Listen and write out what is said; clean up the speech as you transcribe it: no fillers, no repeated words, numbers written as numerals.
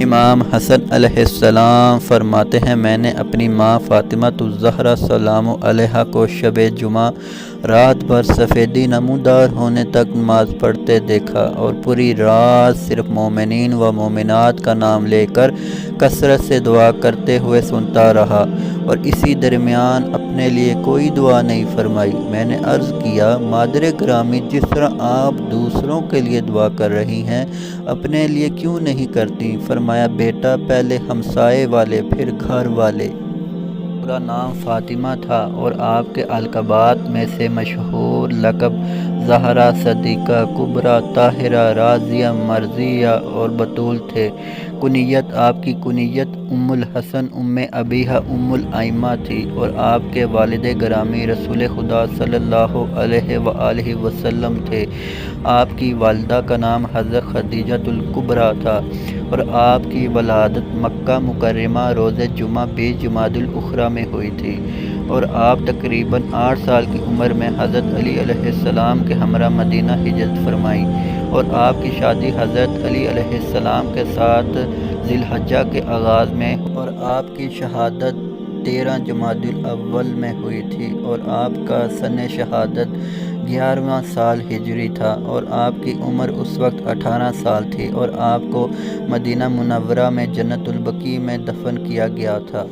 امام حسن علیہ السلام فرماتے ہیں، میں نے اپنی ماں فاطمہ زہرا سلام علیہ کو شب جمعہ رات بھر سفیدی نمودار ہونے تک نماز پڑھتے دیکھا اور پوری رات صرف مومنین و مومنات کا نام لے کر کثرت سے دعا کرتے ہوئے سنتا رہا، اور اسی درمیان اپنے لیے کوئی دعا نہیں فرمائی۔ میں نے عرض کیا، مادر گرامی، جس طرح آپ دوسروں کے لیے دعا کر رہی ہیں، اپنے لیے کیوں نہیں کرتی؟ فرمایا، بیٹا، پہلے ہمسائے والے پھر گھر والے۔ پورا نام فاطمہ تھا اور آپ کے القابات میں سے مشہور لقب زہرا، صدیقہ، کبری، طاہرہ، راضیہ، مرضیہ اور بتول تھے۔ کنیت، آپ کی کنیت الحسن، ابیھا، الائمہ تھی، اور آپ کے والد گرامی رسول خدا صلی اللہ علیہ وآلہ وسلم تھے۔ آپ کی والدہ کا نام حضرت خدیجہ الکبریٰ تھا، اور آپ کی ولادت مکہ مکرمہ روز جمعہ 20 جمادی الاخری میں ہوئی تھی، اور آپ تقریباً 8 سال کی عمر میں حضرت علیہ علیہ السلام کے ہمراہ مدینہ ہجرت فرمائی، اور آپ کی شادی حضرت علیہ علیہ السلام کے ساتھ ذی الحجہ کے آغاز میں، اور آپ کی شہادت 13 جمادی الاول میں ہوئی تھی، اور آپ کا سن شہادت 11واں سال ہجری تھا، اور آپ کی عمر اس وقت 18 سال تھی، اور آپ کو مدینہ منورہ میں جنت البقیع میں دفن کیا گیا تھا۔